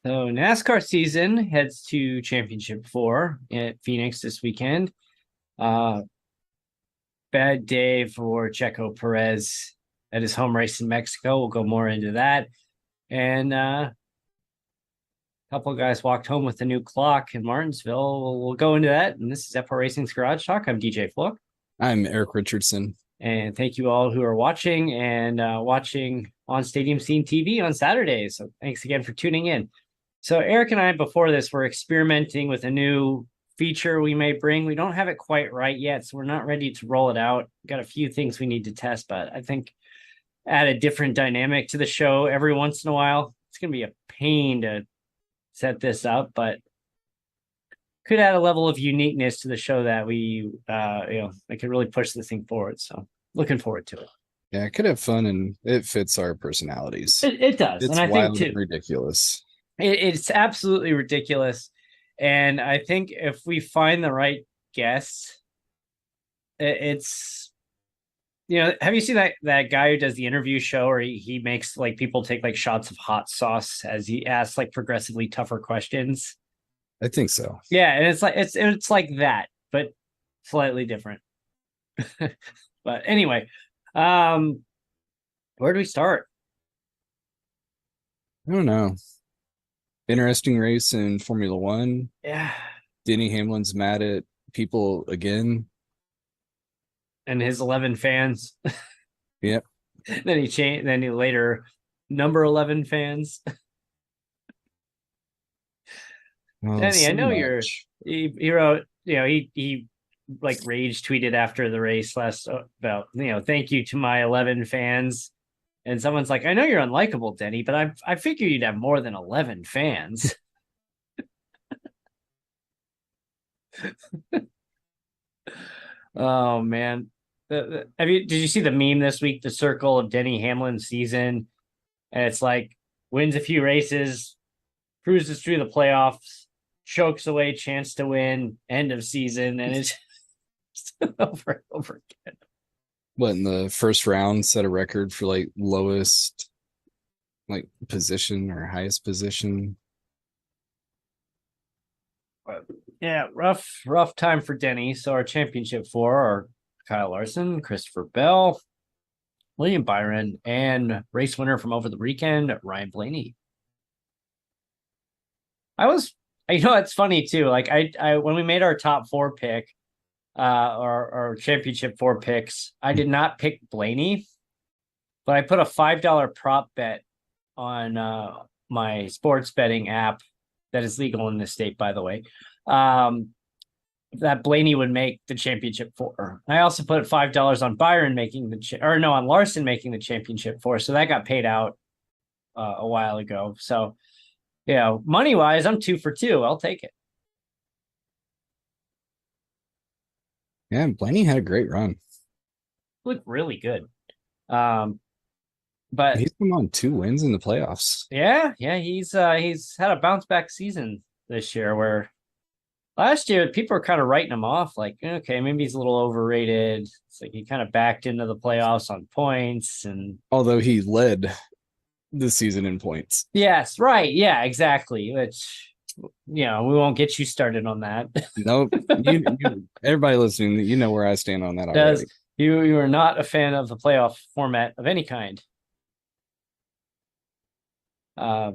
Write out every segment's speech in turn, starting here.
So NASCAR season heads to Championship 4 at Phoenix this weekend. Uh, Bad day for Checo Perez at his home race in Mexico. We'll go more into that. And a couple of guys walked home with a new clock in Martinsville. We'll go into that. And this is FR Racing's Garage Talk. I'm DJ Flook. I'm Eric Richardson. And thank you all who are watching and watching on Stadium Scene TV on Saturdays. So thanks again for tuning in. So Eric and I, before this, were experimenting with a new feature we may bring. We don't have it quite right yet, so we're not ready to roll it out. Got a few things we need to test, but I think add a different dynamic to the show every once in a while. It's going to be a pain to set this up, but could add a level of uniqueness to the show that we, that could really push this thing forward. So looking forward to it. Yeah, it could have fun and it fits our personalities. It does, It's and I wild think too, and ridiculous. it's absolutely ridiculous. And I think if we find the right guest, it's have you seen that guy who does the interview show where he makes like people take like shots of hot sauce as he asks like progressively tougher questions? I think so. Yeah, and it's like that, but slightly different. But anyway, where do we start? I don't know. Interesting race in Formula One. Yeah, Denny Hamlin's mad at people again. and his 11 fans. Yep. Then he changed. Then he later number 11 fans. Oh, Danny, I so know much. he wrote, he like rage tweeted after the race last about, thank you to my 11 fans. And someone's like, I know you're unlikable, Denny, but I figure you'd have more than 11 fans. Oh man. Did you see the meme this week, the circle of Denny Hamlin's season? And it's like wins a few races, cruises through the playoffs, chokes away chance to win, end of season, and it's over and over again. What, in the first round set a record for like lowest like position or highest position? But yeah, rough time for Denny. So our championship four are Kyle Larson, Christopher Bell, William Byron, and race winner from over the weekend, Ryan Blaney. It's funny too. Like I when we made our top four pick, our championship four picks, I did not pick Blaney, but I put a $5 prop bet on my sports betting app that is legal in this state, by the way. That Blaney would make the championship four. I also put $5 on Byron making on Larson making the championship four. So that got paid out a while ago. So, money wise, I'm 2 for 2. I'll take it. Yeah, Blaney had a great run. Looked really good. But He's come on 2 wins in the playoffs. yeah, he's had a bounce back season this year where last year people were kind of writing him off like, okay, maybe he's a little overrated. It's like he kind of backed into the playoffs on points, and Although he led the season in points. yes, right, yeah, exactly. Which we won't get you started on that. Nope. Everybody listening, you know where I stand on that Does already. you are not a fan of the playoff format of any kind? Uh,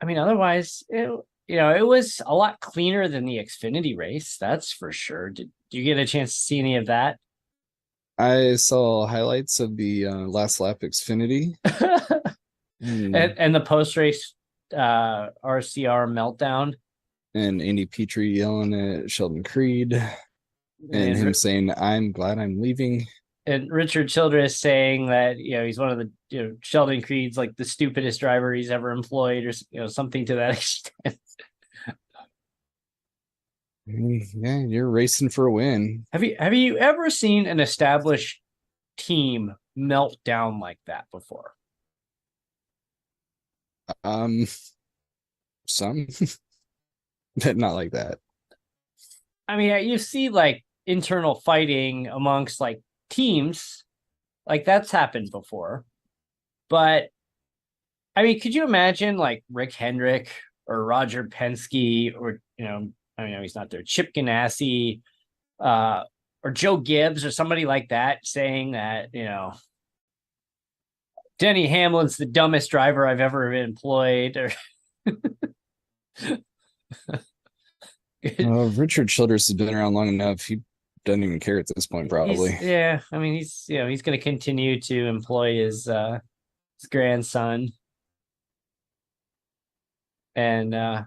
otherwise, it was a lot cleaner than the Xfinity race. That's for sure. Did you get a chance to see any of that? I saw highlights of the last lap Xfinity. And the post race RCR meltdown. And Andy Petree yelling at Sheldon Creed and him saying, I'm glad I'm leaving. And Richard Childress saying that, he's one of the, Sheldon Creed's like the stupidest driver he's ever employed, or, something to that extent. Yeah, you're racing for a win. Have you ever seen an established team melt down like that before? Some, but not like that. You see like internal fighting amongst like teams, like that's happened before, but I mean, could you imagine like Rick Hendrick or Roger Penske or, I mean, he's not there, Chip Ganassi, uh, or Joe Gibbs or somebody like that saying that, Denny Hamlin's the dumbest driver I've ever employed, or Richard Childress has been around long enough. He doesn't even care at this point, probably. yeah, I mean, he's going to continue to employ his grandson. And I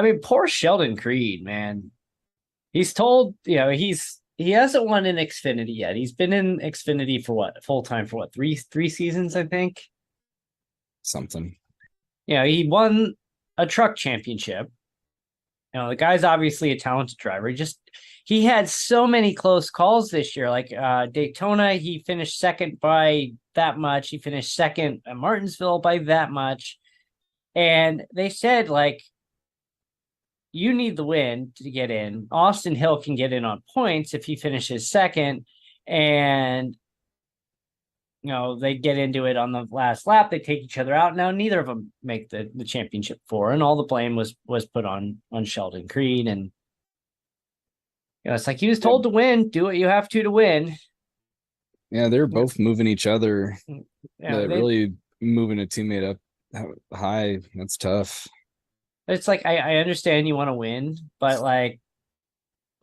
mean, poor Sheldon Creed, man. He's told, he hasn't won in Xfinity yet. He's been in Xfinity for what, full time for what, three seasons, I think. Something. He won a truck championship. The guy's obviously a talented driver. He had so many close calls this year. Like Daytona, he finished second by that much. He finished second at Martinsville by that much. And they said, like, you need the win to get in. Austin Hill can get in on points if he finishes second. And, they get into it on the last lap. They take each other out. Now, neither of them make the championship four. And all the blame was put on Sheldon Creed. And, it's like he was told to win. Do what you have to win. Yeah, they're both moving each other. Really moving a teammate up high. That's tough. It's like I understand you want to win, but like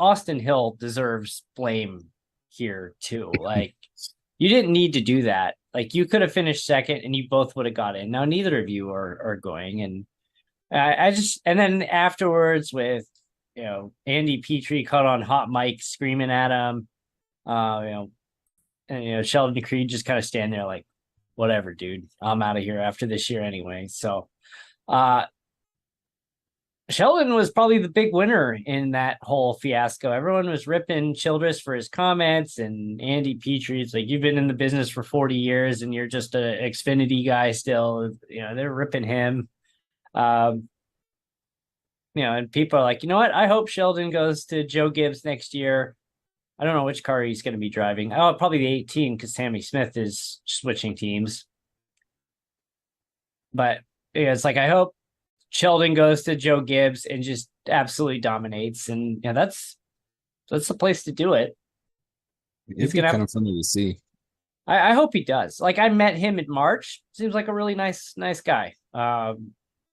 Austin Hill deserves blame here too. Like you didn't need to do that. Like you could have finished second and you both would have got in. Now neither of you are going. And and then afterwards with Andy Petree caught on hot mic screaming at him. And Sheldon Creed just kind of stand there like, whatever, dude. I'm out of here after this year anyway. So Sheldon was probably the big winner in that whole fiasco. Everyone was ripping Childress for his comments, and Andy Petree. It's like, you've been in the business for 40 years and you're just an Xfinity guy still. They're ripping him. And people are like, you know what? I hope Sheldon goes to Joe Gibbs next year. I don't know which car he's going to be driving. Oh, probably the 18 because Sammy Smith is switching teams. But it's like, I hope Sheldon goes to Joe Gibbs and just absolutely dominates. And that's the place to do it. It's kind of funny to see. I hope he does. Like I met him in March. Seems like a really nice guy.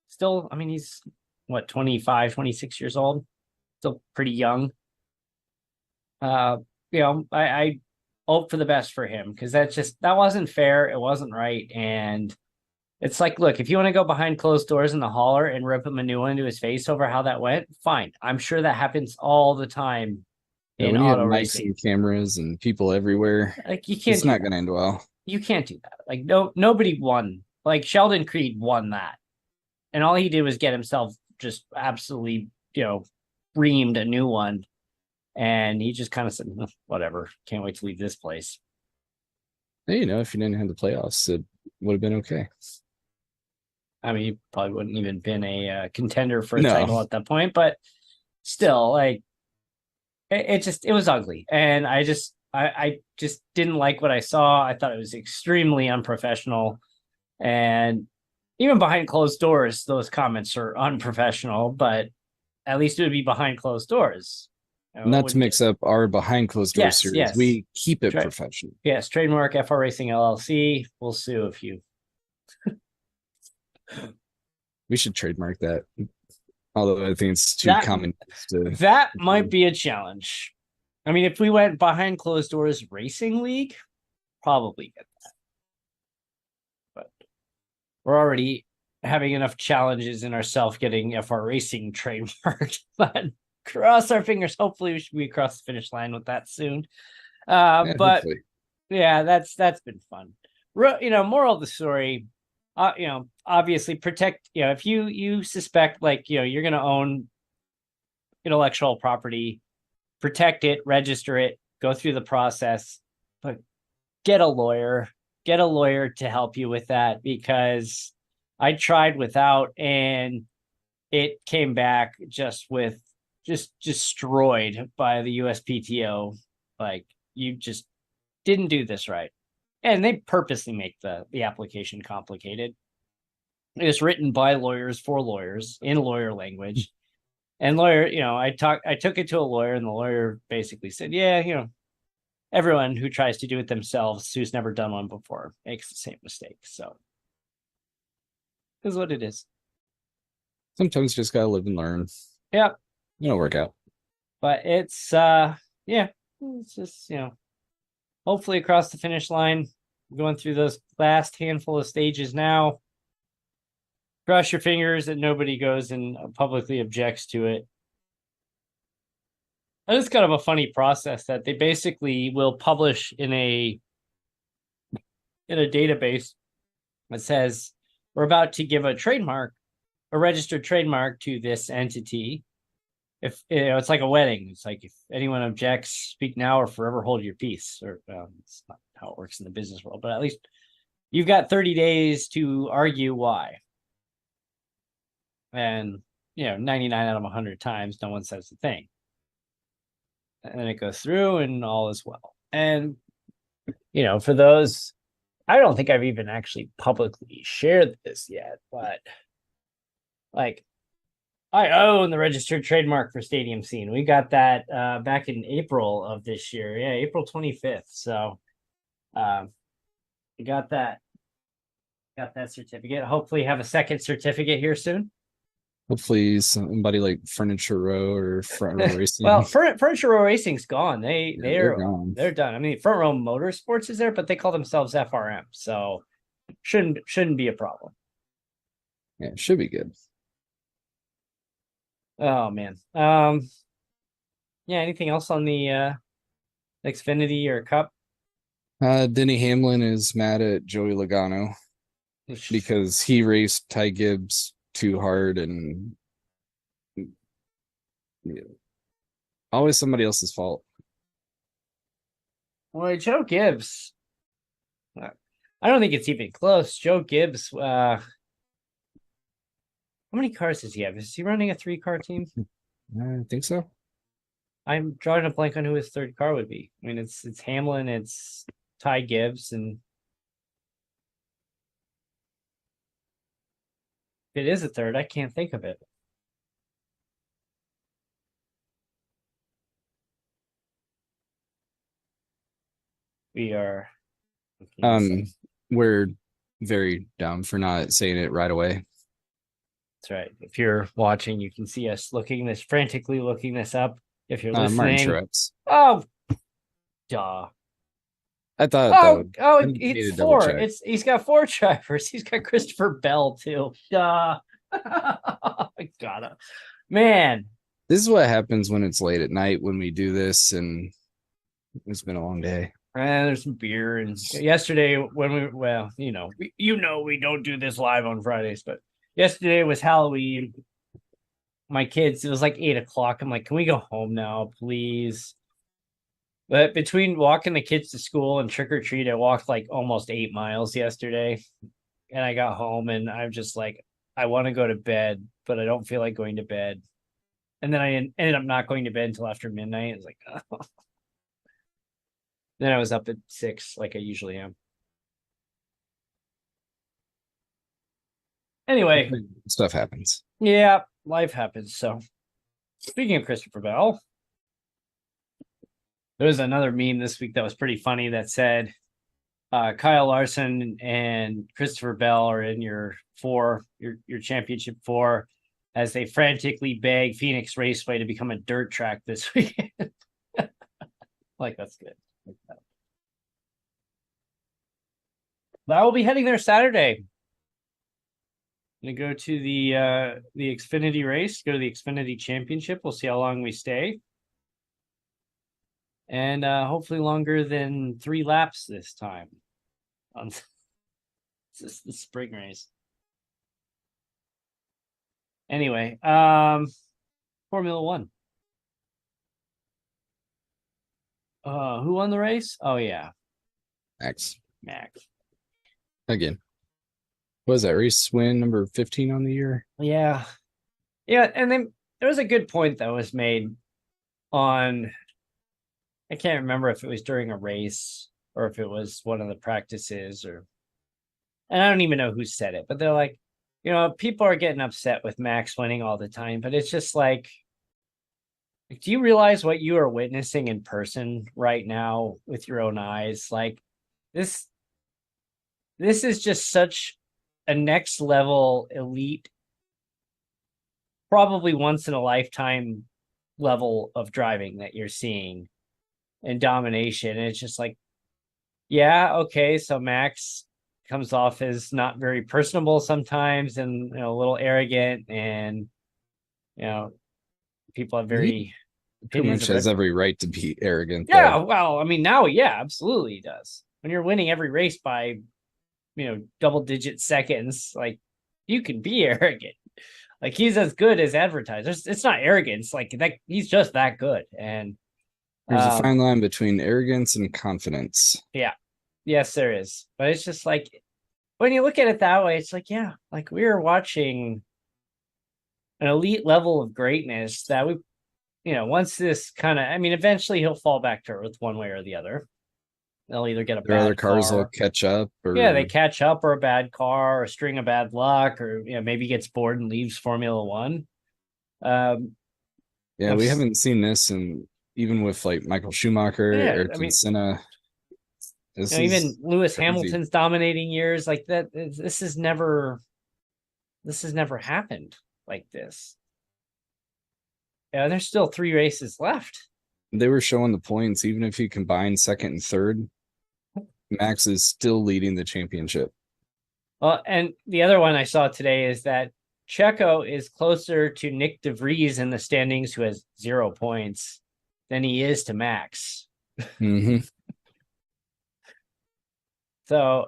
Still, I mean, he's what, 25, 26 years old. Still pretty young. I hope for the best for him because that wasn't fair. It wasn't right. And it's like, look, if you want to go behind closed doors in the hauler and rip him a new one into his face over how that went, fine. I'm sure that happens all the time in auto racing. Cameras and people everywhere. Like you can't. It's not going to end well. You can't do that. Like nobody won. Like Sheldon Creed won that, and all he did was get himself just absolutely, reamed a new one. And he just kind of said, whatever, can't wait to leave this place. Hey, if you didn't have the playoffs, it would have been okay. I mean, he probably wouldn't even been a contender for a title at that point, but still, like, it was ugly. And I just didn't like what I saw. I thought it was extremely unprofessional. And even behind closed doors, those comments are unprofessional, but at least it would be behind closed doors. Not to mix up our behind closed door series. Yes. We keep it professional. Yes, trademark FR Racing LLC. We'll sue if you. We should trademark that. Although I think it's too common. That might be a challenge. I mean, if we went behind closed doors racing league, probably get that. But we're already having enough challenges in ourselves getting FR Racing trademarked. But cross our fingers. Hopefully we across the finish line with that soon. But hopefully. Yeah, that's been fun. Moral of the story, obviously protect, if you suspect like, you're going to own intellectual property, protect it, register it, go through the process, but get a lawyer to help you with that, because I tried without, and it came back just destroyed by the USPTO. Like, you just didn't do this right. and they purposely make the application complicated. It's written by lawyers for lawyers in lawyer language. And lawyer, I took it to a lawyer, and the lawyer basically said, yeah, everyone who tries to do it themselves, who's never done one before, makes the same mistake. So is what it is. Sometimes you just gotta live and learn. Yeah. It'll work out. But it's it's just, hopefully across the finish line, going through those last handful of stages now. Cross your fingers that nobody goes and publicly objects to it. And it's kind of a funny process that they basically will publish in a database that says we're about to give a registered trademark to this entity. If it's like a wedding, it's like, if anyone objects, speak now or forever hold your peace. Or it's not how it works in the business world, but at least you've got 30 days to argue why. And 99 out of 100 times, no one says a thing. And then it goes through, and all is well. And for those, I don't think I've even actually publicly shared this yet, but like, I own the registered trademark for Stadium Scene. We got that back in April of this year. Yeah, April 25th. So we got that certificate. Hopefully have a second certificate here soon. Hopefully somebody like Furniture Row or Front Row Racing. Well, Furniture Row Racing's gone. They're gone. They're done. I mean, Front Row Motorsports is there, but they call themselves FRM, so shouldn't be a problem. Yeah, it should be good. Oh man. Yeah, anything else on the Xfinity or Cup? Denny Hamlin is mad at Joey Logano because he raced Ty Gibbs too hard, and always somebody else's fault. Well, Joe Gibbs, I don't think it's even close. Joe Gibbs, how many cars does he have? Is he running a 3-car team? I think so. I'm drawing a blank on who his third car would be. I mean, it's Hamlin, it's Ty Gibbs, and if it is a third, I can't think of it. We are. We're very dumb for not saying it right away. That's right. If you're watching, you can see us frantically looking this up. If you're listening, Martin Truex. Oh, duh. I thought. It's 4. He's got 4 drivers. He's got Christopher Bell too. Duh. I gotta, man. This is what happens when it's late at night when we do this, and it's been a long day. And there's some beer, and yesterday when we don't do this live on Fridays, but yesterday was Halloween. My kids, it was like 8:00. I'm like, can we go home now, please? But between walking the kids to school and trick or treat, I walked like almost 8 miles yesterday, and I got home, and I'm just like, I want to go to bed, but I don't feel like going to bed. And then I ended up not going to bed until after midnight. It's like, oh. Then I was up at 6 like I usually am. Anyway, stuff happens. Yeah, life happens. So speaking of Christopher Bell, there was another meme this week that was pretty funny that said Kyle Larson and Christopher Bell are in your championship 4 as they frantically beg Phoenix Raceway to become a dirt track this weekend. Like, that's good. Like that. But I will be heading there Saturday. I'm gonna go to the Xfinity race, go to the Xfinity Championship. We'll see how long we stay. And hopefully longer than 3 laps this time. This is the spring race. Anyway, Formula 1. Who won the race? Oh yeah. Max. Again. What was that race win number 15 on the year? Yeah. And then there was a good point that was made on, I can't remember if it was during a race or if it was one of the practices, and I don't even know who said it, but they're like, people are getting upset with Max winning all the time, but it's just like, do you realize what you are witnessing in person right now with your own eyes? Like this is just such a next level elite, probably once in a lifetime level of driving that you're seeing and domination. And it's just like, yeah, okay, so Max comes off as not very personable sometimes and a little arrogant, and people have very Pretty opinions much of has it. every right to be arrogant. Yeah, Though. well, I mean, now, yeah, absolutely he does. When you're winning every race by, double-digit seconds, like, you can be arrogant. Like, he's as good as advertisers. It's not arrogance, like that. He's just that good, and There's a fine line between arrogance and confidence. yeah, yes, there is. But it's just like, when you look at it that way, it's like, yeah, like we're watching an elite level of greatness that we, once this kind of, I mean, eventually he'll fall back to earth one way or the other. They'll either get a Their other bad cars car. will catch up, or Yeah, they catch up, or a bad car, or a string of bad luck, or maybe gets bored and leaves Formula One. Yeah, we haven't seen this, and even with like Michael Schumacher, Yeah, I Ayrton mean, Senna, this even is Lewis crazy. Hamilton's dominating years like that. This has never happened like this. Yeah, there's still 3 races left. They were showing the points, even if you combine second and third, Max is still leading the championship. Well, and the other one I saw today is that Checo is closer to Nick DeVries in the standings, who has 0 points, than he is to Max. Mm-hmm. So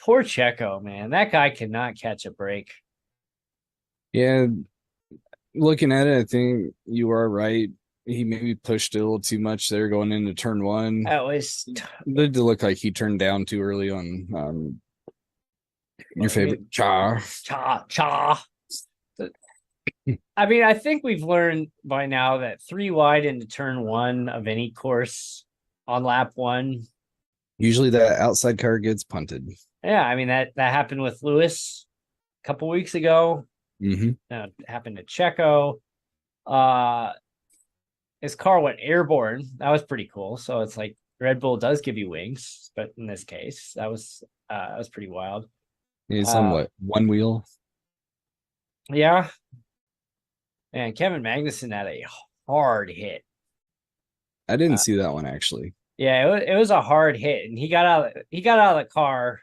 poor Checo, man. That guy cannot catch a break. Yeah, looking at it, I think you are right. He maybe pushed it a little too much there going into turn one. That was It did look like he turned down too early on your favorite Cha. Cha. I mean, I think we've learned by now that 3 wide into turn one of any course on lap 1. Usually that outside car gets punted. Yeah, I mean, that happened with Lewis a couple weeks ago. Mm-hmm. It happened to Checo. His car went airborne. That was pretty cool. So it's like Red Bull does give you wings, but in this case, that was pretty wild. It's on what, one wheel? Yeah. And Kevin Magnussen had a hard hit. I didn't see that one actually. Yeah, it was a hard hit, and he got out of the car,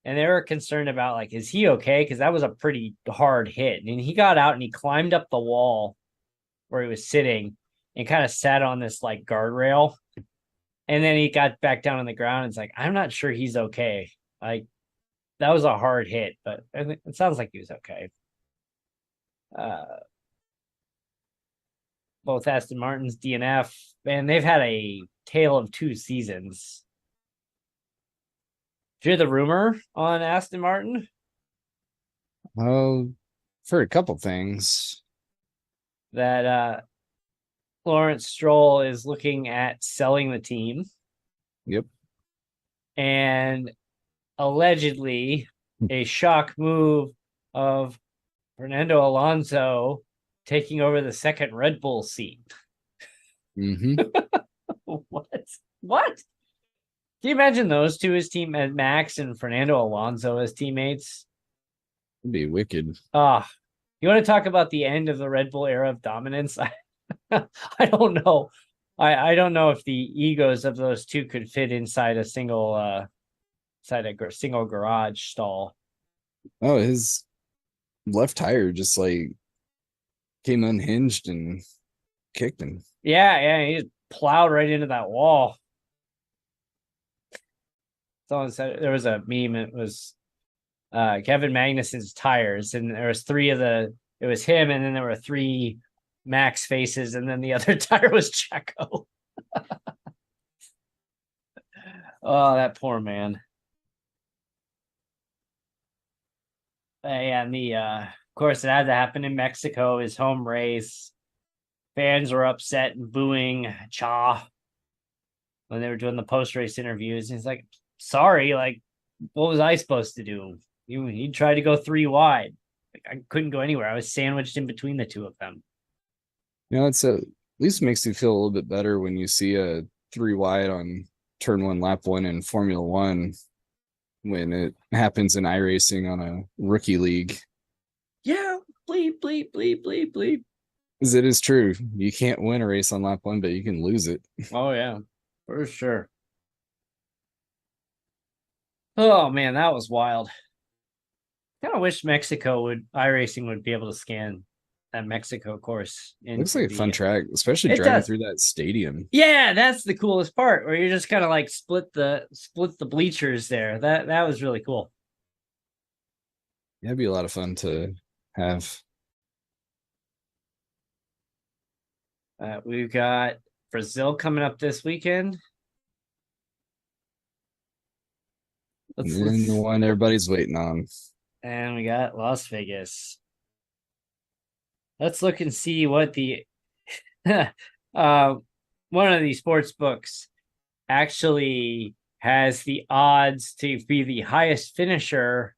and they were concerned about, like, is he okay? Because that was a pretty hard hit. And he got out and he climbed up the wall where he was sitting and kind of sat on this like guardrail. And then he got back down on the ground and it's like, I'm not sure he's okay. Like, that was a hard hit, but it sounds like he was okay. Both Aston Martin's DNF, and they've had a tale of 2 seasons. Did you hear the rumor on Aston Martin? Oh, for a couple things. That Lawrence Stroll is looking at selling the team. Yep. And allegedly a shock move of Fernando Alonso taking over the second Red Bull seat. Mm-hmm. What? Can you imagine those two as team, as Max and Fernando Alonso as teammates? It'd be wicked. You want to talk about the end of the Red Bull era of dominance? I don't know. I don't know if the egos of those two could fit inside a single single garage stall. Oh, his left tire just like came unhinged and kicked him. Yeah, he just plowed right into that wall. Someone said there was a meme. It was Kevin Magnussen's tires, and there was 3 of the. It was him, and then there were 3 Max faces, and then the other tire was Checo. Oh, that poor man. And of course, it had to happen in Mexico, his home race. Fans were upset and booing Cha. when they were doing the post-race interviews. He's like, sorry, like, what was I supposed to do? He tried to go 3 wide. Like, I couldn't go anywhere. I was sandwiched in between the two of them. It's at least makes you feel a little bit better when you see a 3 wide on turn 1, lap 1 in Formula One when it happens in iRacing on a rookie league. Yeah, bleep, bleep, bleep, bleep, bleep. Because it is true. You can't win a race on lap 1, but you can lose it. Oh, yeah, for sure. Oh, man, that was wild. Kind of wish iRacing would be able to scan that Mexico course. Looks like a fun track, especially driving through that stadium. Yeah, that's the coolest part, where you're just kind of like split the bleachers there. That was really cool. Yeah, it'd be a lot of fun to have. We've got Brazil coming up this weekend. And the one everybody's waiting on. And we got Las Vegas. Let's look and see what the one of these sports books actually has the odds to be the highest finisher,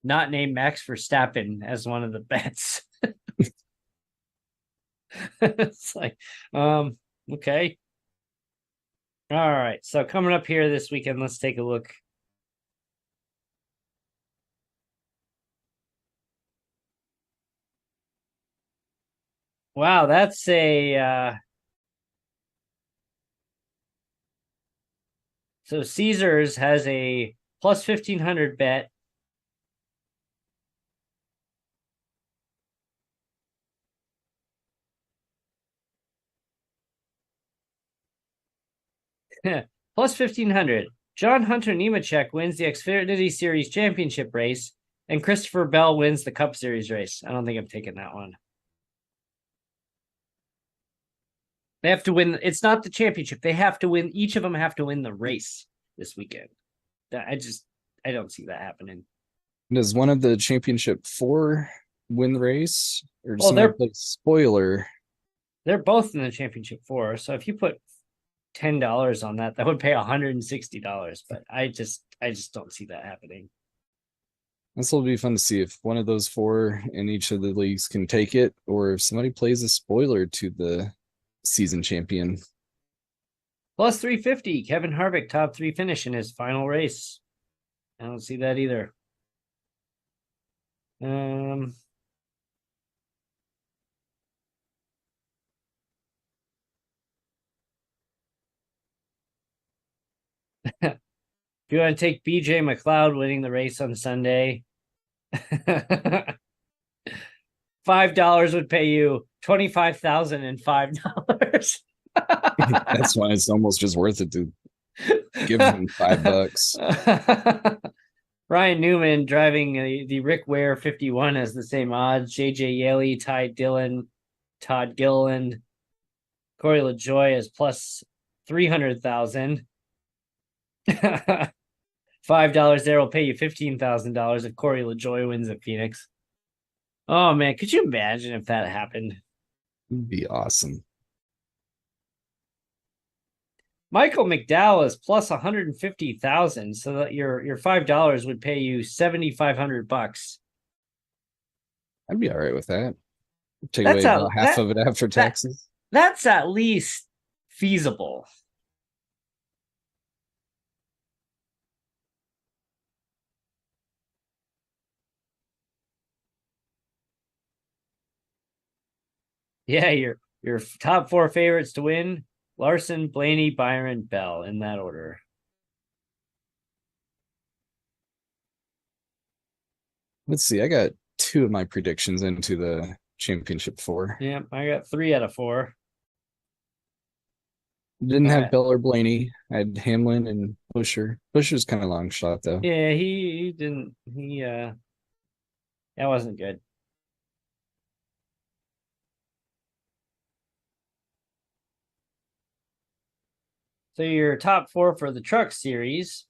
not named Max Verstappen, as one of the bets. It's like, okay. All right. So coming up here this weekend, let's take a look. Wow, that's a so Caesars has a plus 1,500 bet. Plus 1,500. John Hunter Nemechek wins the Xfinity Series championship race, and Christopher Bell wins the Cup Series race. I don't think I'm taking that one. They have to win. It's not the championship. They have to win. Each of them have to win the race this weekend. I don't see that happening. Does one of the championship 4 win the race? Or does they're play spoiler? They're both in the championship 4. So if you put $10 on that, that would pay $160. But I just don't see that happening. This will be fun to see if one of those 4 in each of the leagues can take it, or if somebody plays a spoiler to the season champion. Plus 350. Kevin Harvick, top 3 finish in his final race. I don't see that either. If you want to take BJ McLeod winning the race on Sunday, $5 would pay you $25,005. That's why it's almost just worth it to give him $5. Ryan Newman driving the Rick Ware 51 has the same odds. JJ Yeley, Todd Gilliland, Corey LaJoy is plus 300,000. $5 there will pay you $15,000 if Corey LaJoy wins at Phoenix. Oh man, could you imagine if that happened? It'd be awesome. Michael McDowell is plus 150,000, so that your $5 would pay you $7,500. I'd be all right with that. Take away about half of it after taxes. That's at least feasible. Yeah, your top 4 favorites to win: Larson, Blaney, Byron, Bell, in that order. Let's see. I got 2 of my predictions into the championship 4. Yeah, I got 3 out of 4. Didn't have Bell or Blaney. I had Hamlin and Busher. Busher's kind of long shot though. Yeah, he didn't. That wasn't good. So your top 4 for the Truck Series: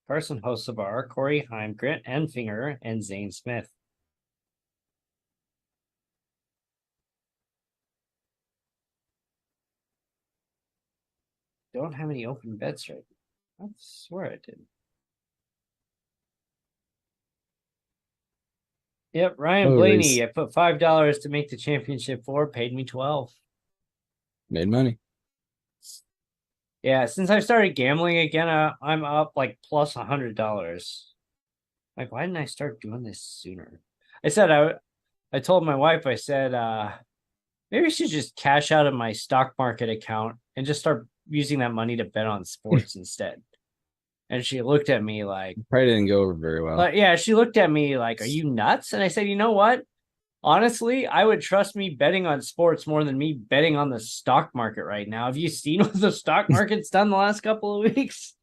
Carson Hocevar, Corey Heim, Grant Enfinger, and Zane Smith. don't have any open bets right now. I swear I did. Yep, Ryan Blaney. I put $5 to make the championship 4, paid me 12. Made money. Yeah, since I started gambling again, I'm up like plus $100. Like, why didn't I start doing this sooner? I told my wife, I said, maybe I should just cash out of my stock market account and just start using that money to bet on sports instead. And she looked at me like, probably didn't go over very well. Yeah, she looked at me like, are you nuts? And I said, you know what? Honestly, I would trust me betting on sports more than me betting on the stock market right now. Have you seen what the stock market's done the last couple of weeks?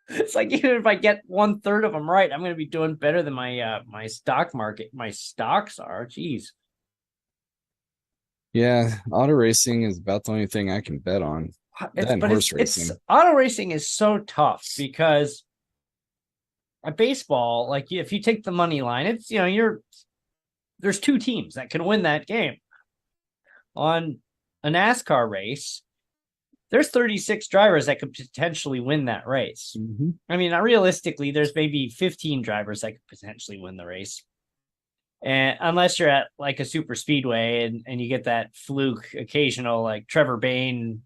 It's like, even if I get 1/3 of them right, I'm going to be doing better than my stock market. My stocks are. Jeez. Yeah, auto racing is about the only thing I can bet on. Horse racing. Auto racing is so tough because at baseball, like if you take the money line, it's there's 2 teams that can win that game. On a NASCAR race, there's 36 drivers that could potentially win that race. Mm-hmm. I mean, realistically, there's maybe 15 drivers that could potentially win the race. And unless you're at like a super speedway and you get that fluke occasional, like Trevor Bayne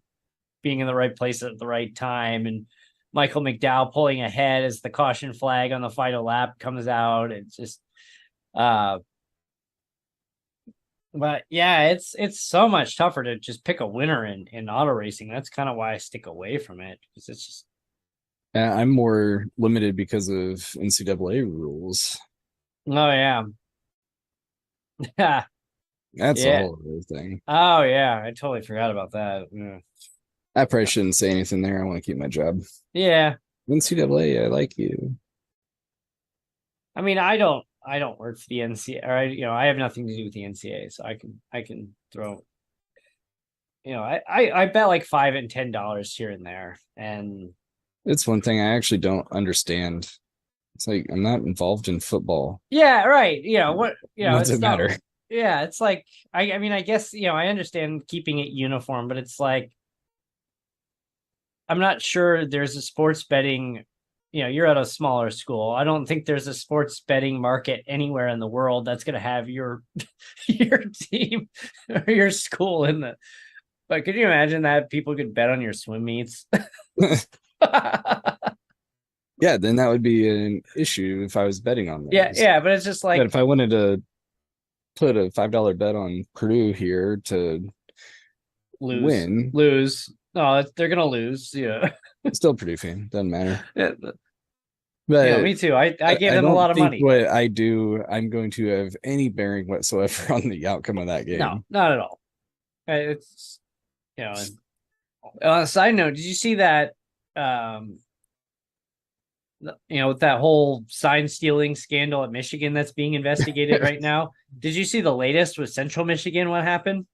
being in the right place at the right time and Michael McDowell pulling ahead as the caution flag on the final lap comes out. It's just, but yeah, it's so much tougher to just pick a winner in auto racing. That's kind of why I stick away from it, because it's just. I'm more limited because of NCAA rules. Oh yeah. Yeah. That's a whole other thing. Oh yeah, I totally forgot about that. Yeah. I probably shouldn't say anything there. I want to keep my job. Yeah. NCAA, I like you. I mean, I don't work for the NCAA, or I have nothing to do with the NCAA, so I can throw. I bet like $5 and $10 here and there, and it's one thing I actually don't understand. It's like I'm not involved in football. Yeah, right. What does it matter? Yeah, it's like I mean, I guess I understand keeping it uniform, but it's like I'm not sure there's a sports betting. You're at a smaller school. I don't think there's a sports betting market anywhere in the world that's going to have your team or your school in the. But could you imagine that people could bet on your swim meets? Yeah, then that would be an issue if I was betting on those. Yeah, but it's just like. But if I wanted to put a $5 bet on Purdue here to lose. No, they're gonna lose. Yeah, still Purdue fan. Doesn't matter. Yeah, but me too. I gave them a lot of money. What I do, I'm going to have any bearing whatsoever on the outcome of that game. No, not at all. It's side note, did you see that? With that whole sign stealing scandal at Michigan that's being investigated right now. Did you see the latest with Central Michigan? What happened?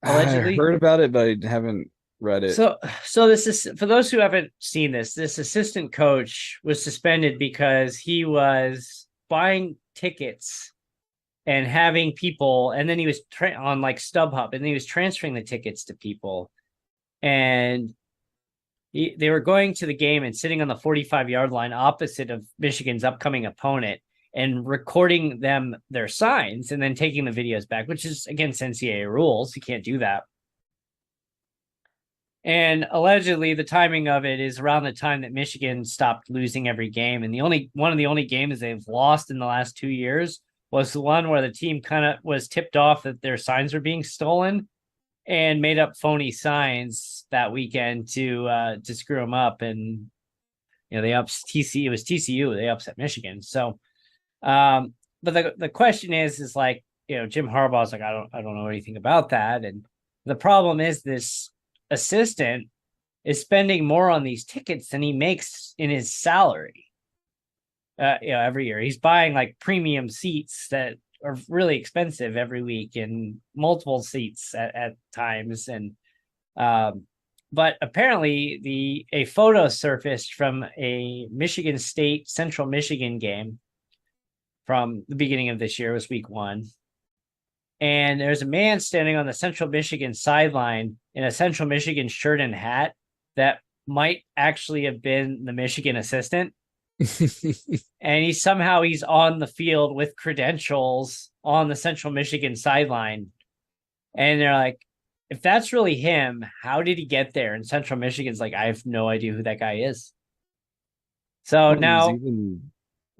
Allegedly, I heard about it, but I haven't read it. So this is, for those who haven't seen this assistant coach was suspended because he was buying tickets and having people, and then he was on like StubHub, and then he was transferring the tickets to people, and they were going to the game and sitting on the 45-yard line opposite of Michigan's upcoming opponent and recording their signs and then taking the videos back, which is against NCAA rules. You can't do that. And allegedly, the timing of it is around the time that Michigan stopped losing every game. And one of the only games they've lost in the last 2 years was the one where the team kind of was tipped off that their signs were being stolen and made up phony signs that weekend to screw them up. And they ups TCU. It was TCU. They upset Michigan. So, but the question is like, Jim Harbaugh's like, I don't know anything about that. And the problem is this assistant is spending more on these tickets than he makes in his salary. Every year he's buying like premium seats that are really expensive every week and multiple seats at times. And but apparently a photo surfaced from a Michigan State Central Michigan game from the beginning of this year. It was week 1. And there's a man standing on the Central Michigan sideline in a Central Michigan shirt and hat that might actually have been the Michigan assistant. And he's on the field with credentials on the Central Michigan sideline. And they're like, if that's really him, how did he get there? And Central Michigan's like, I have no idea who that guy is. So Well, there's now, even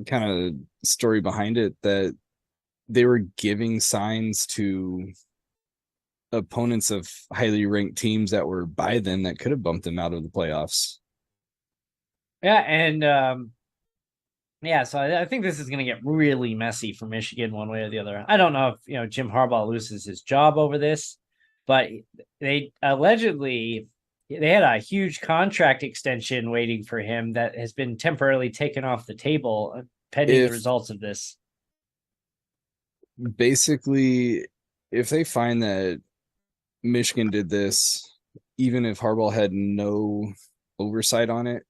kind of story behind it that they were giving signs to opponents of highly ranked teams that were by them that could have bumped them out of the playoffs. yeah, and yeah, so I think this is going to get really messy for Michigan one way or the other. I don't know if Jim Harbaugh loses his job over this, but they allegedly they had a huge contract extension waiting for him that has been temporarily taken off the table pending the results of this. Basically, if they find that Michigan did this, even if Harbaugh had no oversight on it,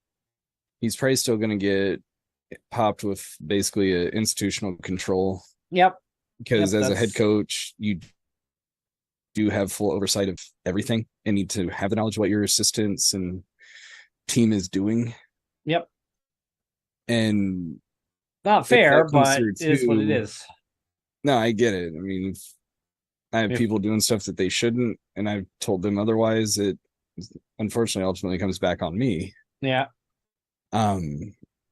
he's probably still going to get popped with basically a institutional control. Yep. Because as a head coach, you do have full oversight of everything and need to have the knowledge of what your assistants and team is doing. Yep. And not fair, but it is what it is. No, I get it. I mean, I have people doing stuff that they shouldn't, and I've told them otherwise. It unfortunately ultimately comes back on me. Yeah.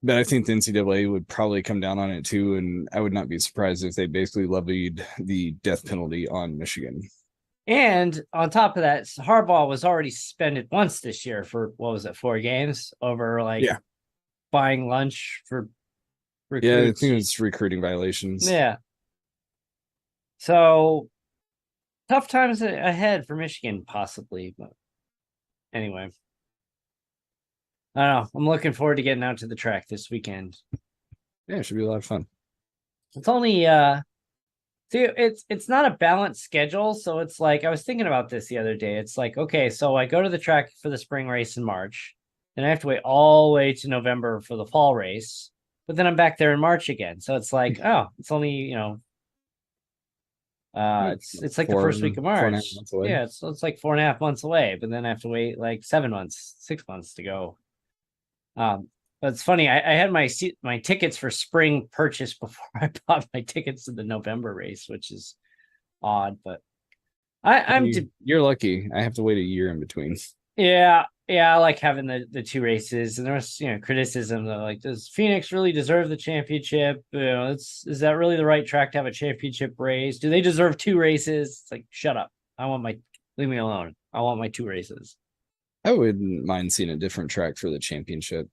But I think the NCAA would probably come down on it too, and I would not be surprised if they basically levied the death penalty on Michigan. And on top of that, Harbaugh was already suspended once this year for, what was it, 4 games over buying lunch for recruits. Yeah, I think it's recruiting violations. Yeah. So tough times ahead for Michigan, possibly. But anyway, I don't know. I'm looking forward to getting out to the track this weekend. Yeah, it should be a lot of fun. It's only it's not a balanced schedule, so it's like I was thinking about this the other day. It's like, okay, so I go to the track for the spring race in March, then I have to wait all the way to November for the fall race, but then I'm back there in March again. So it's like, oh, it's only it's like the first week of March. Yeah, it's like 4.5 months away, but then I have to wait like 7 months, 6 months to go. But it's funny. I had my tickets for spring purchased before I bought my tickets to the November race, which is odd. But you're lucky. I have to wait a year in between. Yeah, I like having the 2 races, and there was criticism that like, does Phoenix really deserve the championship? Is that really the right track to have a championship race? Do they deserve 2 races? It's like, shut up. Leave me alone. I want my 2 races. I wouldn't mind seeing a different track for the championship.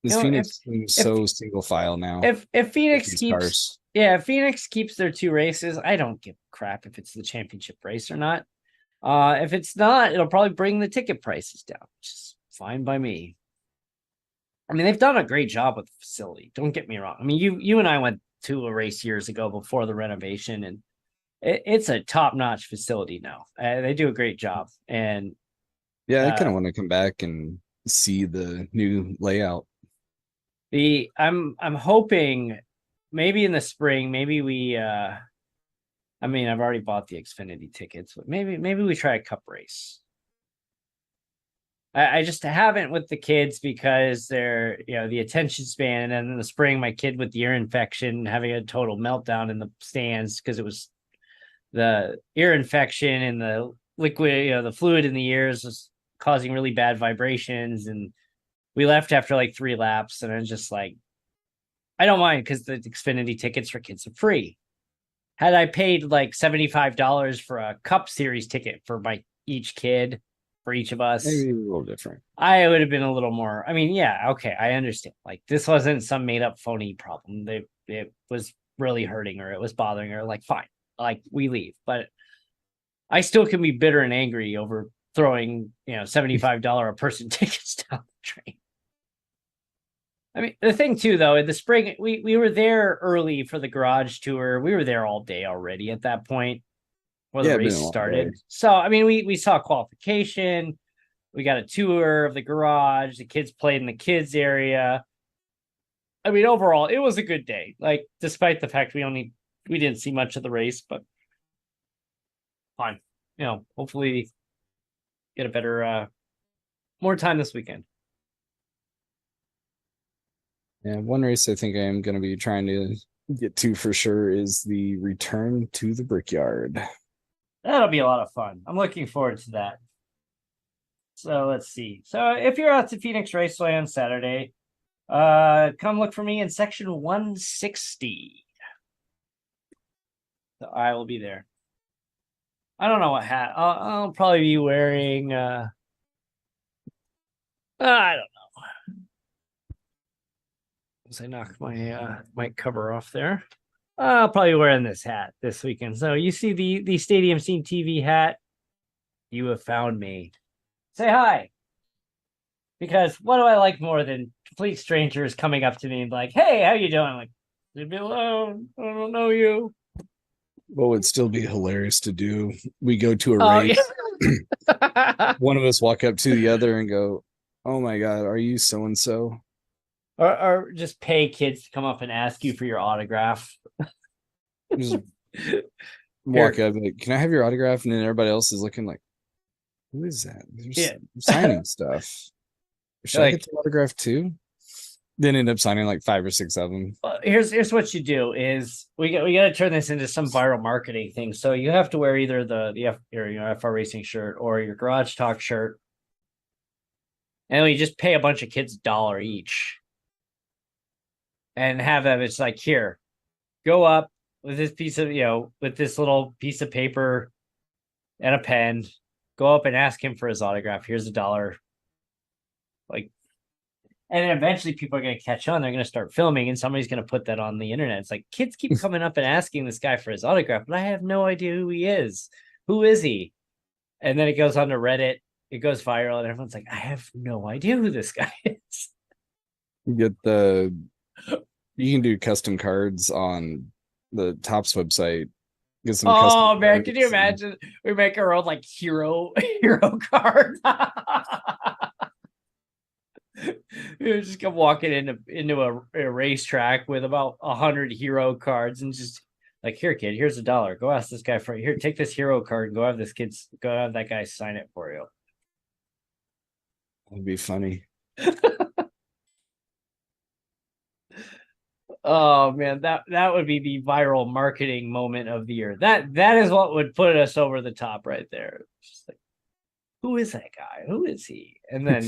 This Phoenix seems so single file now. If Phoenix keeps if Phoenix keeps their 2 races, I don't give a crap if it's the championship race or not. If it's not, it'll probably bring the ticket prices down, which is fine by me. I mean, they've done a great job with the facility. Don't get me wrong. I mean, you and I went to a race years ago before the renovation, and it's a top-notch facility now. They do a great job. And yeah, I kind of want to come back and see the new layout. I'm hoping maybe in the spring, maybe we I mean, I've already bought the Xfinity tickets, but maybe we try a cup race. I just haven't with the kids because they're the attention span, and then in the spring my kid with the ear infection having a total meltdown in the stands because it was the ear infection and the liquid, the fluid in the ears was causing really bad vibrations, and we left after like 3 laps, and I'm just like, I don't mind because the Xfinity tickets for kids are free. Had I paid like $75 for a Cup Series ticket for each kid, for each of us, maybe a little different, I would have been a little more. I mean, yeah, okay, I understand. Like, this wasn't some made up phony problem. It was really hurting her. It was bothering her. Like, fine, like we leave, but I still can be bitter and angry over throwing $75 a person tickets down the train. I mean, the thing too, though, in the spring, we were there early for the garage tour. We were there all day already at that point where the race started. So, I mean, we saw qualification. We got a tour of the garage. The kids played in the kids area. I mean, overall, it was a good day. Like, despite the fact we didn't see much of the race, but fine. Hopefully get a better more time this weekend. Yeah, one race I think I am going to be trying to get to for sure is the return to the Brickyard. That'll be a lot of fun. I'm looking forward to that. So let's see. So if you're out to Phoenix Raceway on Saturday, come look for me in section 160. So I will be there. I don't know what hat. I'll probably be wearing I don't know. As I knock my mic cover off there. I'll probably be wearing this hat this weekend. So you see the Stadium Scene TV hat, you have found me. Say hi. Because what do I like more than complete strangers coming up to me and like, hey, how you doing? I'm like, leave me alone. I don't know you. What would still be hilarious to do? We go to a race. Yeah. One of us walk up to the other and go, "Oh my God, are you so and so?" Or just pay kids to come up and ask you for your autograph. Just walk up like, "Can I have your autograph?" And then everybody else is looking like, "Who is that?" They're signing stuff. Should I get the autograph too? Then end up signing like 5 or 6 of them. Here's what you do is we got to turn this into some viral marketing thing. So you have to wear either the FR Racing shirt or your Garage Talk shirt, and we just pay a bunch of kids $1 each, and have them. It's like, here, go up with this piece of with this little piece of paper and a pen. Go up and ask him for his autograph. Here's $1. Like. And then eventually people are going to catch on. They're going to start filming and somebody's going to put that on the internet. It's like kids keep coming up and asking this guy for his autograph, but I have no idea who he is. Who is he? And then it goes on to Reddit. It goes viral and everyone's like, I have no idea who this guy is. You can do custom cards on the Topps website. Get some oh man, can you imagine? We make our own like hero card. You just come walking into a racetrack with about 100 hero cards and just like, here, kid, here's $1. Go ask this guy for here. Take this hero card and go have that guy sign it for you. That'd be funny. Oh man, that would be the viral marketing moment of the year. That is what would put us over the top right there. Just like, who is that guy? Who is he? And then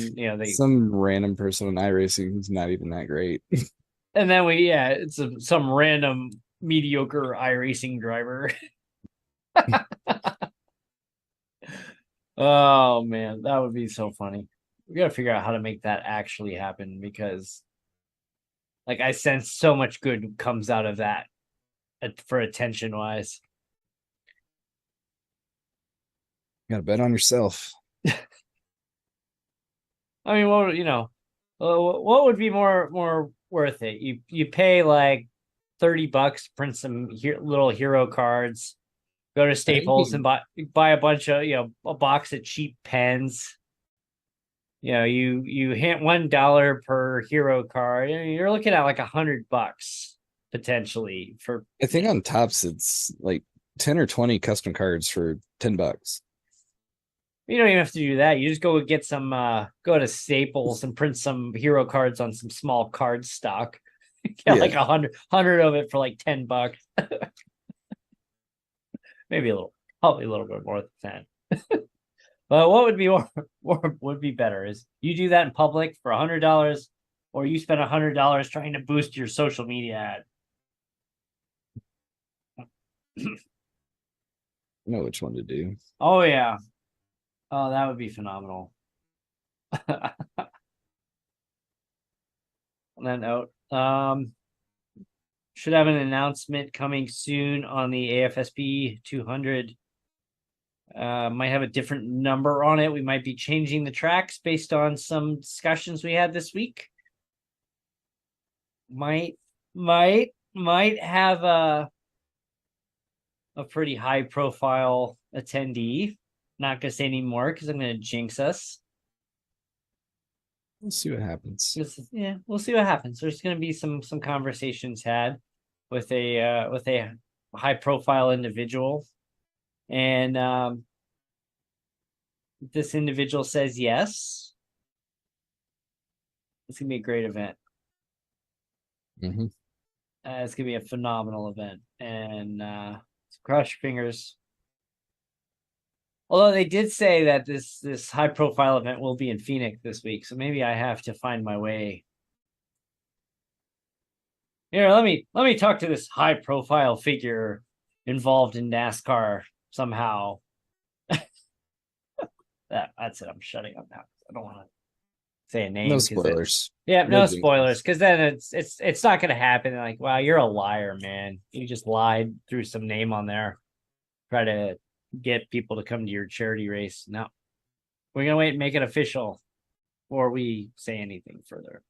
some random person in iRacing who's not even that great. And then it's some random mediocre iRacing driver. Oh man, that would be so funny. We gotta figure out how to make that actually happen because like I sense so much good comes out of that for attention wise. You gotta bet on yourself. I mean, what would be more worth it? You pay like $30, print some little hero cards, go to Staples and buy a bunch of a box of cheap pens. You hit $1 per hero card. You're looking at like $100 potentially for. I think on Topps it's like 10 or 20 custom cards for $10. You don't even have to do that. You just go get some, go to Staples and print some hero cards on some small card stock. Get like 100 of it for like $10. Maybe probably a little bit more than 10. But what would be would be better is you do that in public for $100, or you spend $100 trying to boost your social media ad. I know which one to do. Oh yeah. Oh, that would be phenomenal. On that note, should have an announcement coming soon on the AFSP 200. Might have a different number on it. We might be changing the tracks based on some discussions we had this week. Might have a pretty high profile attendee. Not gonna say any more because I'm gonna jinx us. We'll see what happens. Yeah, we'll see what happens. There's gonna be some conversations had with a high profile individual, and this individual says yes. It's gonna be a great event. Mm-hmm. It's gonna be a phenomenal event, and cross your fingers. Although they did say that this high profile event will be in Phoenix this week, so maybe I have to find my way. Here, let me talk to this high profile figure involved in NASCAR somehow. That's it. I'm shutting up now. I don't want to say a name. No spoilers. No spoilers, because then it's not going to happen. Like, wow, you're a liar, man. You just lied, threw some name on there, try to get people to come to your charity race. No, we're gonna wait and make it official before we say anything further.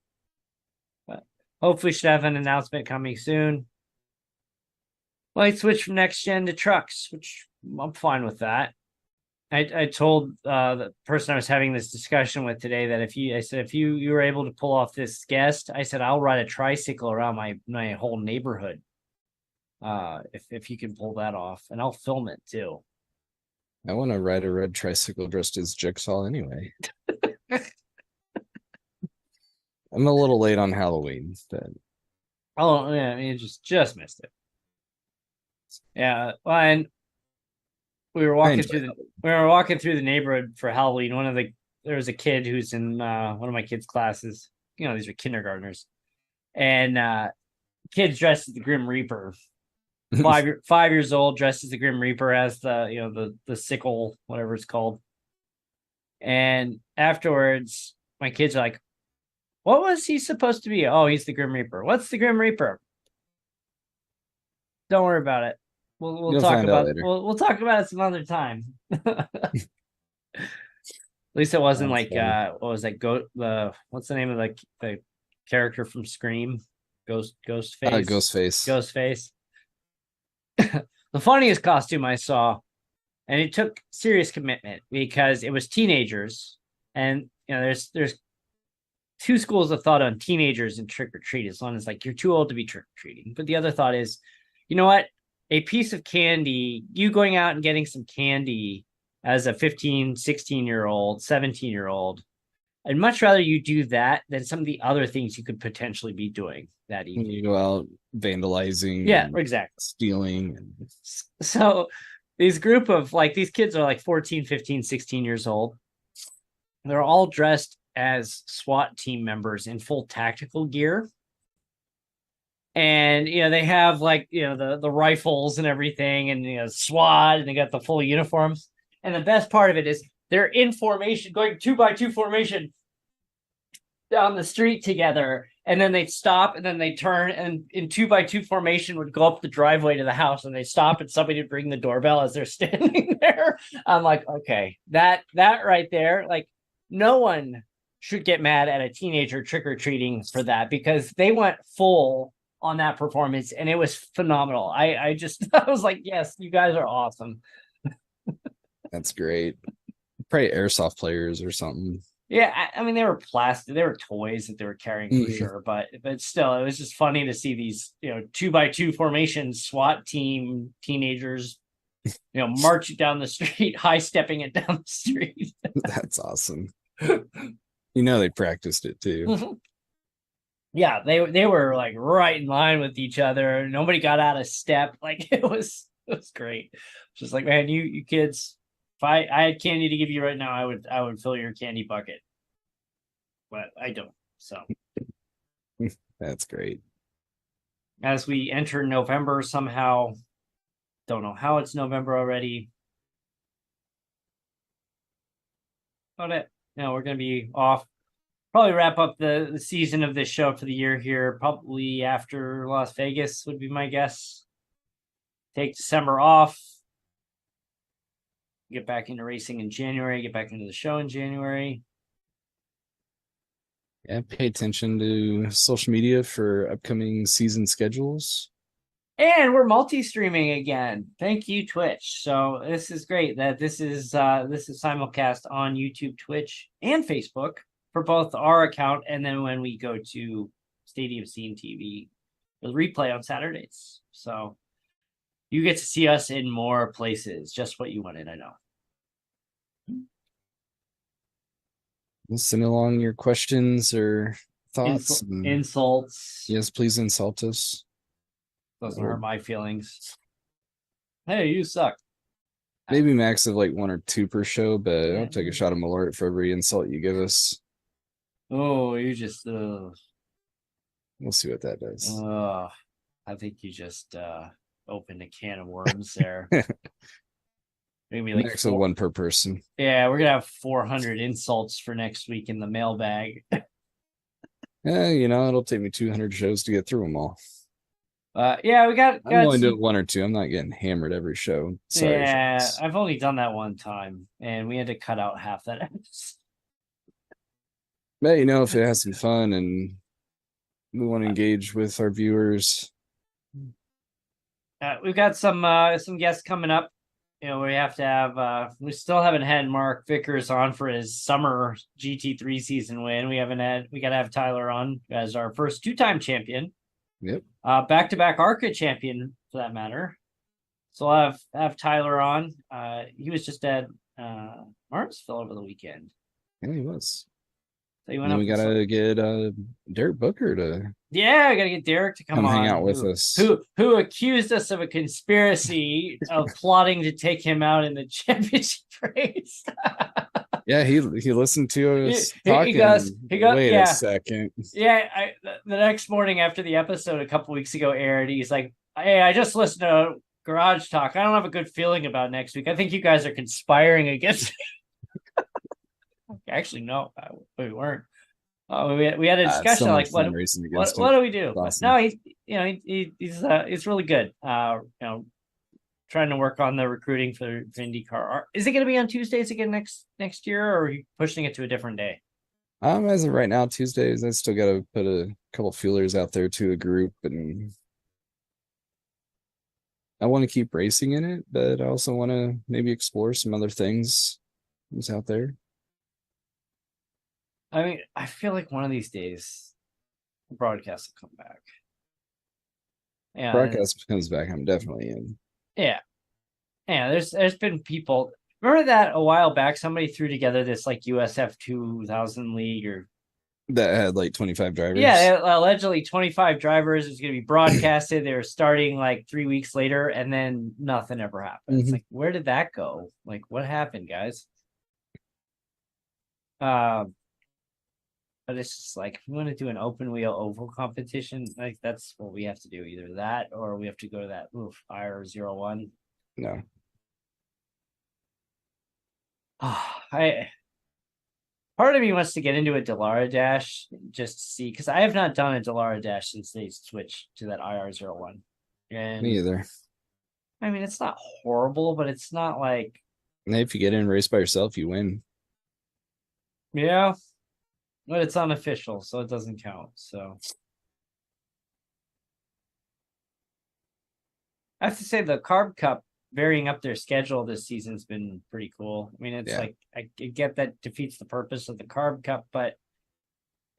But hopefully, should have an announcement coming soon. Might switch from next gen to trucks, which I'm fine with that. I told the person I was having this discussion with today that if you were able to pull off this guest, I said I'll ride a tricycle around my whole neighborhood. If you can pull that off, and I'll film it too. I want to ride a red tricycle dressed as Jigsaw anyway. I'm a little late on Halloween, but oh yeah, I mean, just missed it. Yeah, well, and we were walking through the neighborhood for Halloween. There was a kid who's in one of my kids' classes. You know, these are kindergartners, and kids dressed as the Grim Reaper. 5 years old, dressed as the Grim Reaper, as the sickle, whatever it's called. And afterwards, my kids are like, "What was he supposed to be? Oh, he's the Grim Reaper. What's the Grim Reaper? Don't worry about it. We'll talk about it. We'll talk about it some other time." At least it wasn't like what was that? What's the name of the character from Scream? Ghostface. Ghostface. The funniest costume I saw, and it took serious commitment because it was teenagers, and there's two schools of thought on teenagers and trick or treat. As long as like you're too old to be trick or treating, but the other thought is, you know what, a piece of candy, you going out and getting some candy as a 15, 16-year-old, 17-year-old, I'd much rather you do that than some of the other things you could potentially be doing that evening. You go out vandalizing, exactly, stealing. So these group of these kids are like 14, 15, 16 years old. They're all dressed as SWAT team members in full tactical gear. And they have the rifles and everything, and SWAT, and they got the full uniforms. And the best part of it is they're in formation, going 2x2 formation down the street together, and then they'd stop, and then they'd turn, and in 2x2 formation would go up the driveway to the house, and they stop, and somebody would ring the doorbell as they're standing there. I'm like, okay, that right there, like, no one should get mad at a teenager trick-or-treating for that, because they went full on that performance, and it was phenomenal. I was like, yes, you guys are awesome. That's great. Probably airsoft players or something. Yeah, I mean, they were plastic, they were toys that they were carrying for sure, but still, it was just funny to see these 2x2 formation SWAT team teenagers marching down the street, high stepping it down the street. That's awesome. They practiced it too. Yeah, they were like right in line with each other. Nobody got out of step. Like it was great. Just like, man, you kids, if I had candy to give you right now, I would fill your candy bucket. But I don't. So that's great. As we enter November somehow, don't know how it's November already. But we're gonna be off. Probably wrap up the season of this show for the year here, probably after Las Vegas would be my guess. Take December off. Get back into racing in January, get back into the show in January. Yeah, pay attention to social media for upcoming season schedules. And we're multi-streaming again. Thank you, Twitch. So this is great that this is simulcast on YouTube, Twitch, and Facebook for both our account, and then when we go to Stadium Scene TV, the replay on Saturdays. So you get to see us in more places. Just what you wanted, I know. Send along your questions or thoughts. Insults. Yes, please insult us. Doesn't hurt my feelings. Hey, you suck. Maybe max of like 1 or 2 per show, but I'll take a shot of Malort for every insult you give us. Oh, you just we'll see what that does. I think you just opened a can of worms there. Maybe like max of 1 per person. Yeah, we're gonna have 400 insults for next week in the mailbag. Yeah, it'll take me 200 shows to get through them all. Yeah, we got I'm only doing 1 or 2. I'm not getting hammered every show. Sorry. Yeah, friends. I've only done that one time, and we had to cut out half that episode. But if it has some fun and we want to engage with our viewers, we've got some guests coming up. We have to have. We still haven't had Mark Vickers on for his summer GT3 season win. We got to have Tyler on as our first 2-time champion. Yep. Back-to-back ARCA champion for that matter. So I'll have Tyler on. He was just at Martinsville over the weekend. Yeah, he was. So he went and up. We gotta get Derek Booker to. Yeah, I gotta get Derek to come on, hang out with us. Who accused us of a conspiracy of plotting to take him out in the championship race. Yeah, he listened to us talking. He goes, wait a second. Yeah, the next morning after the episode a couple weeks ago aired, he's like, "Hey, I just listened to Garage Talk. I don't have a good feeling about next week. I think you guys are conspiring against me." Actually, no, we weren't. We had a discussion like, what do we do? Awesome. No, he's really good. Trying to work on the recruiting for IndyCar. Is it going to be on Tuesdays again next year, or are you pushing it to a different day? As of right now, Tuesdays. I still got to put a couple feelers out there to a group, and I want to keep racing in it, but I also want to maybe explore some other things that's out there. I mean, I feel like one of these days, the broadcast will come back. Yeah, broadcast comes back. I'm definitely in. Yeah. There's been people. Remember that a while back, somebody threw together this like USF 2000 league or that had like 25 drivers. Yeah, allegedly 25 drivers. It was going to be broadcasted. They were starting like 3 weeks later, and then nothing ever happened. It's like, where did that go? Like, what happened, guys? But it's just like, if we want to do an open wheel oval competition, like that's what we have to do. Either that or we have to go to that IR01. No. Part of me wants to get into a Dallara Dash just to see, because I have not done a Dallara Dash since they switched to that IR01. And me either. I mean, it's not horrible, but it's not like. If you get in a race by yourself, you win. Yeah. But it's unofficial, so it doesn't count. So I have to say the Carb Cup varying up their schedule this season's been pretty cool. I mean, it's like I get that defeats the purpose of the Carb Cup, but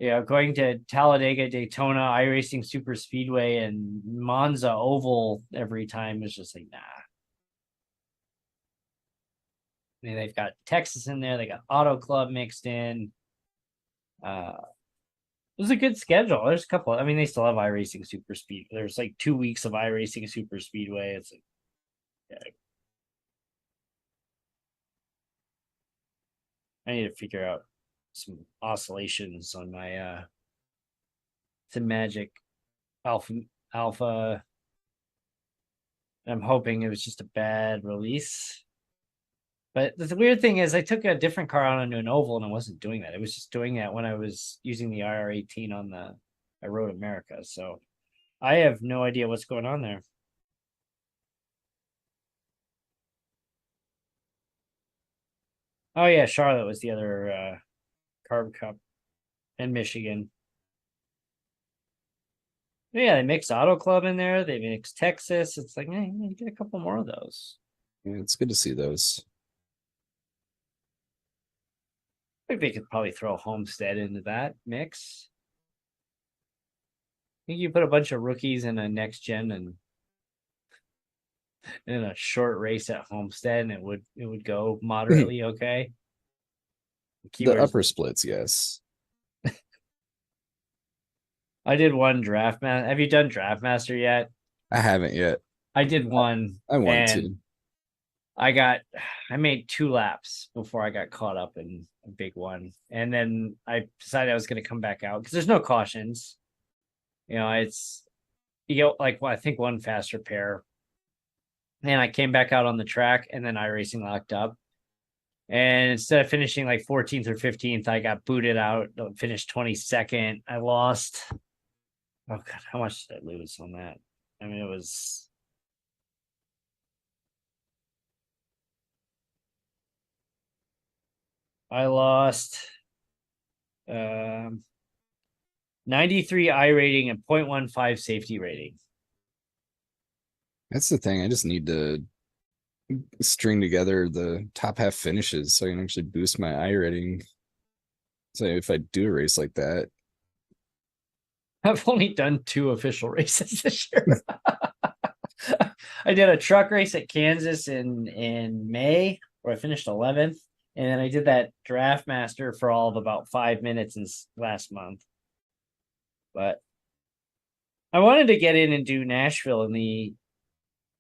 going to Talladega, Daytona, iRacing Super Speedway, and Monza Oval every time is just like, nah. I mean, they've got Texas in there, they got Auto Club mixed in. It was a good schedule. There's a couple. I mean, they still have iRacing Super Speed. There's like 2 weeks of iRacing Super Speedway. It's like, yeah. I need to figure out some oscillations on my Magic Alpha. I'm hoping it was just a bad release. But the weird thing is I took a different car out onto an oval and it wasn't doing that. It was just doing that when I was using the IR18 on I Road America. So I have no idea what's going on there. Oh yeah, Charlotte was the other Carb Cup in Michigan. Yeah, they mixed Auto Club in there. They mixed Texas. It's like, you get a couple more of those. Yeah, it's good to see those. I think they could probably throw Homestead into that mix. I think you put a bunch of rookies in a next gen and in a short race at Homestead, and it would go moderately okay. The upper splits, yes. I did one draft master. Have you done draft master yet? I haven't yet. I did one, I want and to. I made 2 laps before I got caught up in a big one. And then I decided I was going to come back out because there's no cautions. It's, like, well, I think one faster pair. And I came back out on the track, and then iRacing locked up. And instead of finishing like 14th or 15th, I got booted out, finished 22nd. I lost. Oh, God, how much did I lose on that? I mean, it was. I lost 93 I rating and 0.15 safety rating. That's the thing. I just need to string together the top half finishes so I can actually boost my I rating. So if I do a race like that, I've only done 2 official races this year. I did a truck race at Kansas in May where I finished 11th. And then I did that draft master for all of about 5 minutes last month. But I wanted to get in and do Nashville in the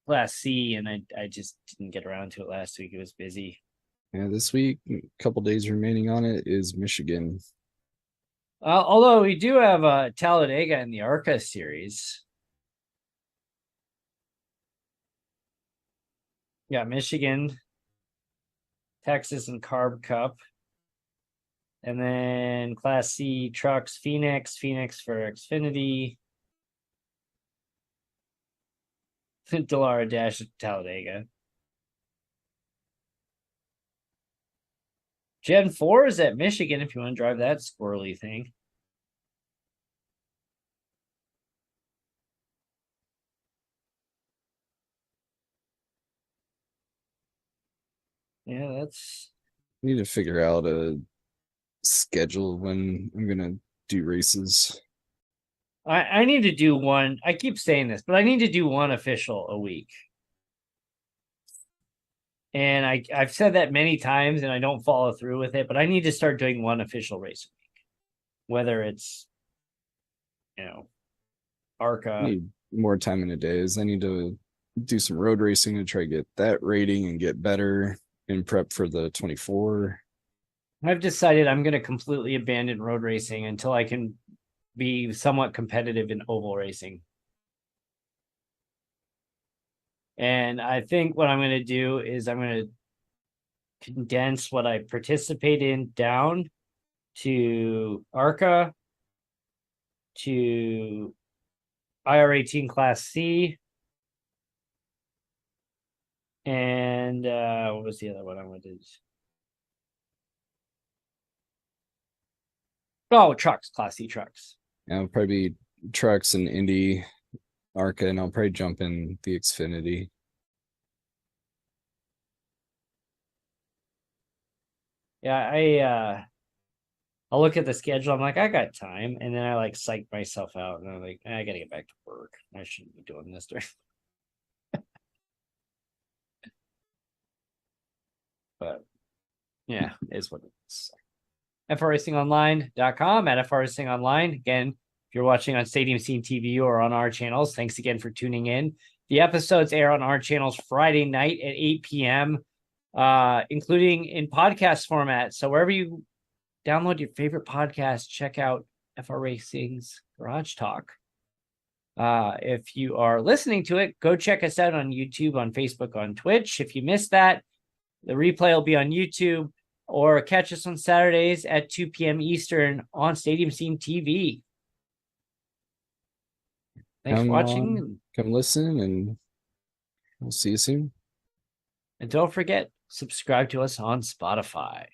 Class C, and I just didn't get around to it last week. It was busy. yeah, this week, a couple days remaining on it is Michigan. Although we do have Talladega in the ARCA series. Yeah, Michigan, Texas, and Carb Cup. And then Class C trucks, Phoenix for Xfinity. Delara Dash at Talladega. Gen 4 is at Michigan if you want to drive that squirrely thing. Yeah, that's. I need to figure out a schedule when I'm gonna do races. I need to do one. I keep saying this, but I need to do one official a week. And I've said that many times and I don't follow through with it, but I need to start doing one official race a week. Whether it's, ARCA. I need more time in the days. I need to do some road racing to try to get that rating and get better in prep for the 24. I've decided I'm going to completely abandon road racing until I can be somewhat competitive in oval racing. And I think what I'm going to do is I'm going to condense what I participate in down to ARCA, to IR18 Class C, and what was the other one I wanted? Oh, trucks, Class C trucks. I'll probably be trucks and Indy, ARCA, and I'll probably jump in the Xfinity. Yeah, I'll look at the schedule. I'm like, I got time, and then I like psych myself out, and I'm like, I gotta get back to work. I shouldn't be doing this during. But yeah, is what it is. FRRacingOnline.com at FRRacingOnline. Again, if you're watching on Stadium Scene TV or on our channels, thanks again for tuning in. The episodes air on our channels Friday night at 8 p.m., including in podcast format. So wherever you download your favorite podcast, check out FR Racing's Garage Talk. If you are listening to it, go check us out on YouTube, on Facebook, on Twitch. If you missed that, the replay will be on YouTube, or catch us on Saturdays at 2 p.m. Eastern on Stadium Scene TV. Thanks for watching. Come listen, and we'll see you soon. And don't forget, subscribe to us on Spotify.